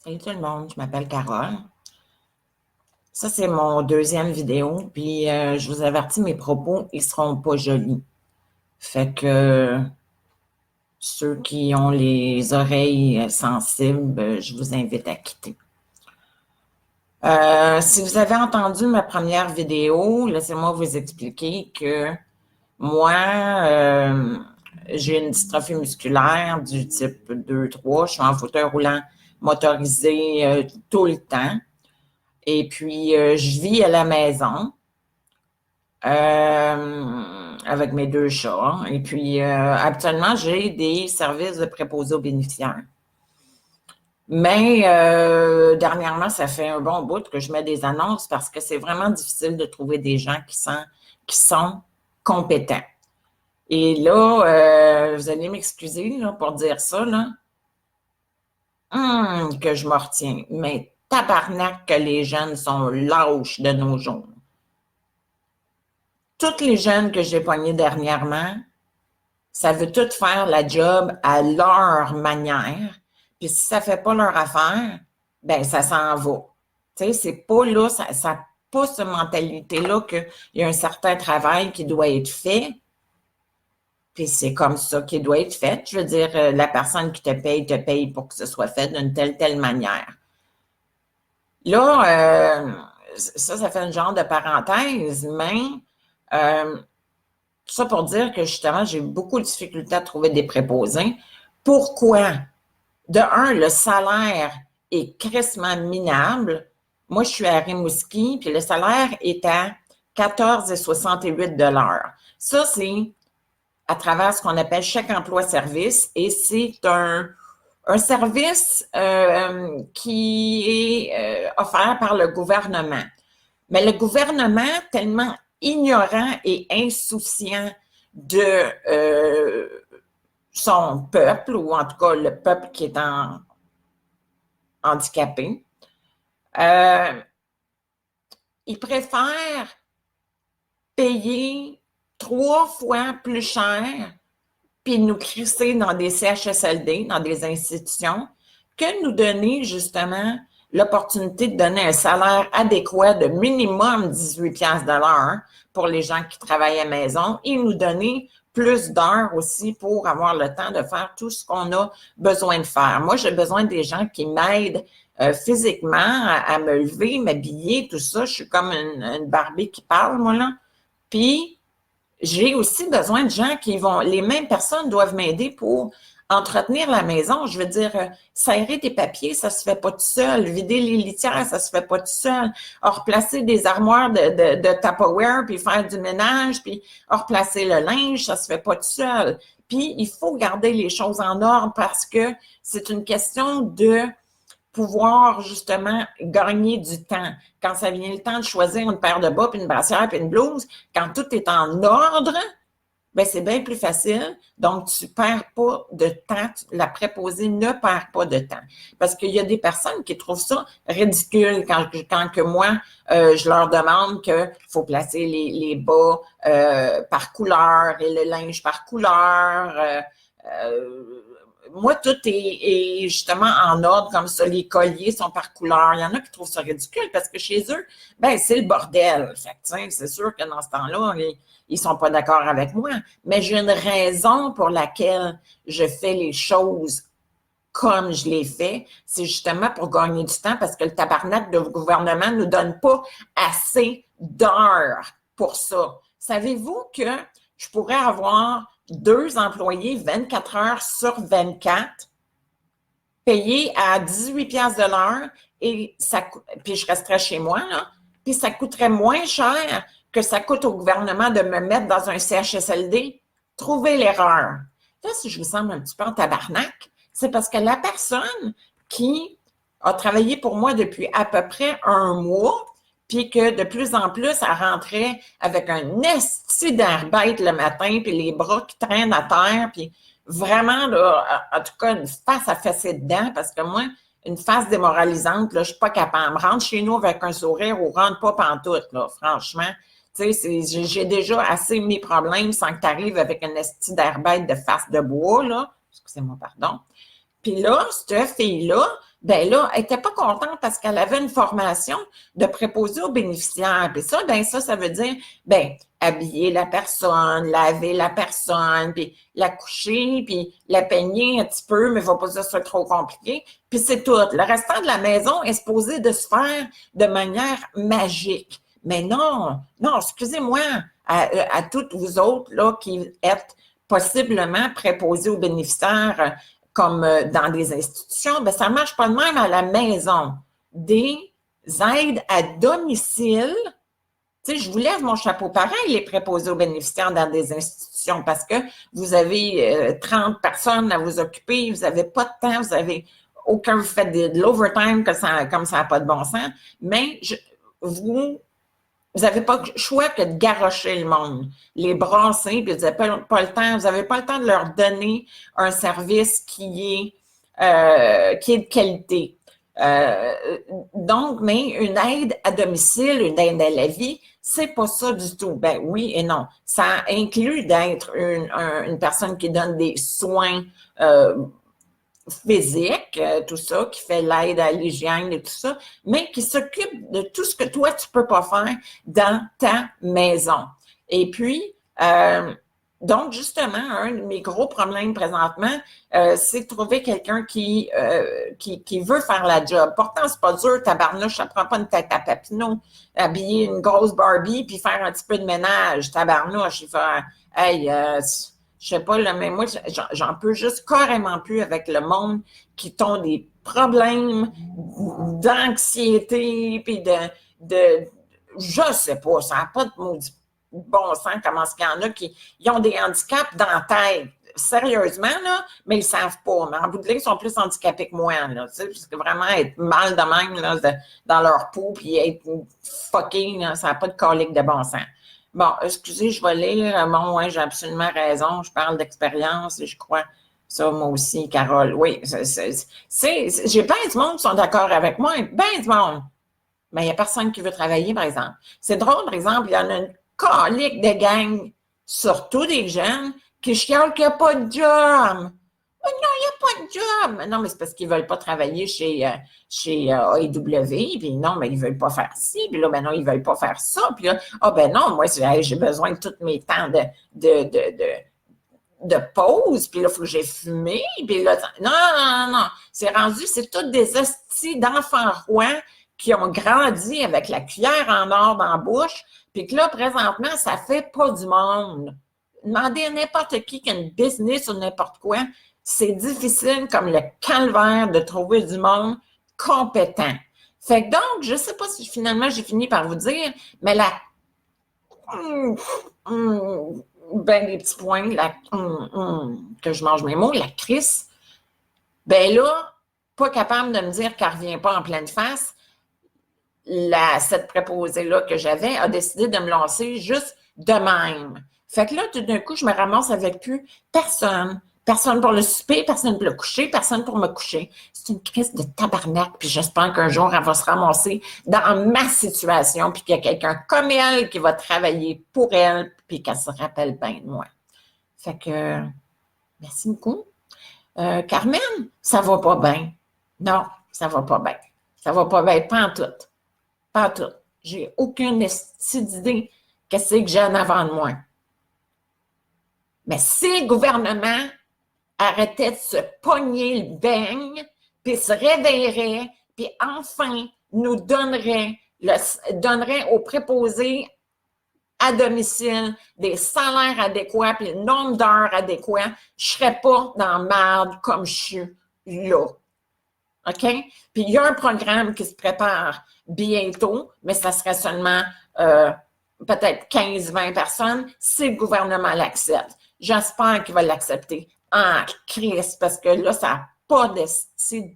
Salut tout le monde, je m'appelle Carole. Ça, c'est mon deuxième vidéo, puis je vous avertis, mes propos, ils seront pas jolis. Fait que ceux qui ont les oreilles sensibles, je vous invite à quitter. Si vous avez entendu ma première vidéo, laissez-moi vous expliquer que moi, j'ai une dystrophie musculaire du type 2-3. Je suis en fauteuil roulant motorisé tout le temps. Et puis, je vis à la maison avec mes deux chats. Et puis, actuellement, j'ai des services de préposés aux bénéficiaires. Mais dernièrement, ça fait un bon bout que je mets des annonces parce que c'est vraiment difficile de trouver des gens qui sont compétents. Et là, vous allez m'excuser là, pour dire ça, là. Que je me retiens. Mais tabarnak que les jeunes sont lâches de nos jours. Toutes les jeunes que j'ai poignées dernièrement, ça veut tout faire la job à leur manière. Puis si ça ne fait pas leur affaire, ben ça s'en va. Tu sais, c'est pas là, ça n'a pas cette mentalité-là qu'il y a un certain travail qui doit être fait. Puis c'est comme ça qu'il doit être fait. Je veux dire, la personne qui te paye pour que ce soit fait d'une telle manière. Là, ça fait une genre de parenthèse, mais tout ça pour dire que justement, j'ai eu beaucoup de difficultés à trouver des préposés. Pourquoi? De un, le salaire est crissement minable. Moi, je suis à Rimouski, puis le salaire est à 14,68 $. Ça, c'est à travers ce qu'on appelle chèque emploi-service, et c'est un service qui est offert par le gouvernement. Mais le gouvernement, tellement ignorant et insouciant de son peuple, ou en tout cas le peuple qui est handicapé, il préfère payer 3 fois plus cher puis nous crisser dans des CHSLD, dans des institutions, que nous donner justement l'opportunité de donner un salaire adéquat de minimum 18 $ de l'heure pour les gens qui travaillent à la maison et nous donner plus d'heures aussi pour avoir le temps de faire tout ce qu'on a besoin de faire. Moi, j'ai besoin des gens qui m'aident physiquement à me lever, m'habiller, tout ça. Je suis comme une Barbie qui parle, moi, là. Puis, j'ai aussi besoin de gens qui vont, les mêmes personnes doivent m'aider pour entretenir la maison. Je veux dire, serrer des papiers, ça se fait pas tout seul. Vider les litières, ça se fait pas tout seul. Replacer des armoires de Tupperware, puis faire du ménage, puis replacer le linge, ça se fait pas tout seul. Puis, il faut garder les choses en ordre parce que c'est une question de pouvoir justement gagner du temps. Quand ça vient le temps de choisir une paire de bas, puis une brassière, puis une blouse, quand tout est en ordre, ben c'est bien plus facile. Donc, tu ne perds pas de temps. La préposée ne perd pas de temps. Parce qu'il y a des personnes qui trouvent ça ridicule quand que moi, je leur demande qu'il faut placer les bas par couleur et le linge par couleur. Moi, tout est justement en ordre comme ça. Les colliers sont par couleur. Il y en a qui trouvent ça ridicule parce que chez eux, ben c'est le bordel. Fait que, c'est sûr que dans ce temps-là, ils sont pas d'accord avec moi. Mais j'ai une raison pour laquelle je fais les choses comme je les fais. C'est justement pour gagner du temps parce que le tabarnak de gouvernement ne nous donne pas assez d'heures pour ça. Savez-vous que je pourrais avoir 2 employés 24 heures sur 24, payés à 18 $ de l'heure, et puis je resterais chez moi, là, puis ça coûterait moins cher que ça coûte au gouvernement de me mettre dans un CHSLD. Trouvez l'erreur. Là, si je vous semble un petit peu en tabarnak, c'est parce que la personne qui a travaillé pour moi depuis à peu près 1 mois, puis que de plus en plus, elle rentrait avec un esti d'air bête le matin, puis les bras qui traînent à terre, puis vraiment, là, en tout cas, une face à fesser dedans, parce que moi, une face démoralisante, là, je suis pas capable. Rentre chez nous avec un sourire ou rentre pas pantoute, là, franchement. Tu sais, j'ai déjà assez mes problèmes sans que tu arrives avec un esti d'air bête de face de bois, là. Excusez-moi, pardon. Puis là, cette fille-là, ben là, elle n'était pas contente parce qu'elle avait une formation de préposé aux bénéficiaires. Puis ça, ben ça veut dire, ben habiller la personne, laver la personne, puis la coucher, puis la peigner un petit peu, mais il ne faut pas que ça soit trop compliqué. Puis c'est tout. Le restant de la maison est supposé de se faire de manière magique. Mais non, non, excusez-moi à toutes vous autres là, qui êtes possiblement préposés aux bénéficiaires comme dans des institutions, ben ça ne marche pas de même à la maison. Des aides à domicile, tu sais, je vous lève mon chapeau pareil, les préposés aux bénéficiaires dans des institutions, parce que vous avez 30 personnes à vous occuper, vous n'avez pas de temps, vous faites de l'overtime comme ça n'a pas de bon sens, mais vous n'avez pas le choix que de garrocher le monde, les brasser, puis vous n'avez pas le temps, vous n'avez pas le temps de leur donner un service qui est de qualité. Donc, mais une aide à domicile, une aide à la vie, c'est pas ça du tout. Ben oui et non. Ça inclut d'être une personne qui donne des soins physiques, tout ça, qui fait l'aide à l'hygiène et tout ça, mais qui s'occupe de tout ce que toi, tu peux pas faire dans ta maison. Et puis, donc, justement, un de mes gros problèmes présentement, c'est de trouver quelqu'un qui veut faire la job. Pourtant, c'est pas dur, tabarnouche, ça prend pas une tête à Papineau, habiller une grosse Barbie puis faire un petit peu de ménage, tabarnouche, il fait, hey, je sais pas, là, mais moi, j'en peux juste carrément plus avec le monde qui ont des problèmes d'anxiété puis je sais pas, ça n'a pas de maudit bon sens comment est-ce qu'il y en a qui ils ont des handicaps dans la tête. Sérieusement, là, mais ils ne savent pas. Mais en bout de ligne, ils sont plus handicapés que moi, là, tu sais, parce que vraiment, être mal de même, là, dans leur peau, puis être fucking, là, ça n'a pas de colique de bon sens. Bon, excusez, je vais lire. Bon, ouais, j'ai absolument raison. Je parle d'expérience et je crois ça, moi aussi, Carole. Oui, j'ai bien du monde qui sont d'accord avec moi, bien du monde. Mais il n'y a personne qui veut travailler, par exemple. C'est drôle, par exemple, il y en a une calique de gang, surtout des jeunes, qui chialent qu'il n'y a pas de job. Mais non, il n'y a pas de job. Mais non, mais c'est parce qu'ils ne veulent pas travailler chez AEW. Puis non, mais ils ne veulent pas faire ci. Puis là, ben non, ils ne veulent pas faire ça. Puis là, ben non, moi, j'ai besoin de tous mes temps de pause. Puis là, il faut que j'ai fumé. Puis là, non, non, non, non. C'est rendu, c'est toutes des hosties d'enfants rois qui ont grandi avec la cuillère en or dans la bouche, puis que là, présentement, ça fait pas du monde. Demandez à n'importe qui a une business ou n'importe quoi, c'est difficile comme le calvaire de trouver du monde compétent. Fait que donc, je sais pas si finalement j'ai fini par vous dire, mais ben des petits points, que je mange mes mots, la crise, ben là, pas capable de me dire qu'elle revient pas en pleine face, cette préposée-là que j'avais a décidé de me lancer juste de même. Fait que là, tout d'un coup, je me ramasse avec plus personne. Personne pour le souper, personne pour le coucher, personne pour me coucher. C'est une crise de tabarnak, puis j'espère qu'un jour, elle va se ramasser dans ma situation, puis qu'il y a quelqu'un comme elle qui va travailler pour elle, puis qu'elle se rappelle bien de moi. Fait que, merci beaucoup. Carmen, ça va pas bien. Non, ça va pas bien. Ça va pas bien, pas en tout. Pas en tout. J'ai aucune idée qu'est-ce que j'ai en avant de moi. Mais si le gouvernement arrêtait de se pogner le beigne, puis se réveillerait, puis enfin nous donnerait aux préposés à domicile des salaires adéquats, puis le nombre d'heures adéquats, je ne serais pas dans merde comme je suis là. OK? Puis il y a un programme qui se prépare bientôt, mais ça serait seulement peut-être 15-20 personnes si le gouvernement l'accepte. J'espère qu'il va l'accepter en crise, parce que là, ça n'a pas de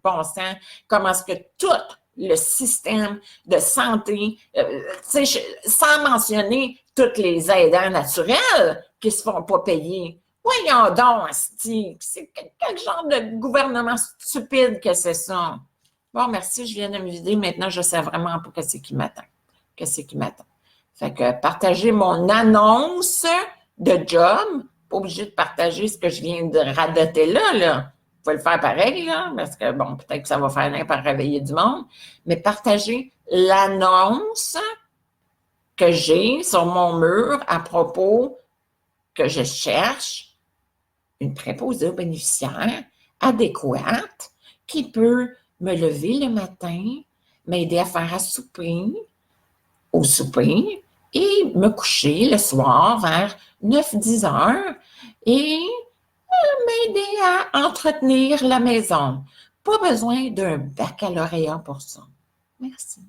bon sens. Comment est-ce que tout le système de santé, sans mentionner toutes les aidants naturels qui ne se font pas payer. Voyons donc, c'est quel genre de gouvernement stupide que c'est ça? Bon, merci, je viens de me vider. Maintenant, je ne sais vraiment pas qu'est-ce qui m'attend. Qu'est-ce qui m'attend? Fait que partagez mon annonce de job. Pas obligé de partager ce que je viens de radoter là. pouvez le faire pareil, là, parce que, bon, peut-être que ça va faire n'importe réveiller du monde, mais partagez l'annonce que j'ai sur mon mur à propos que je cherche une préposée aux bénéficiaires adéquate qui peut me lever le matin, m'aider à faire à souper, au souper, et me coucher le soir vers 9-10 heures et m'aider à entretenir la maison. Pas besoin d'un baccalauréat pour ça. Merci.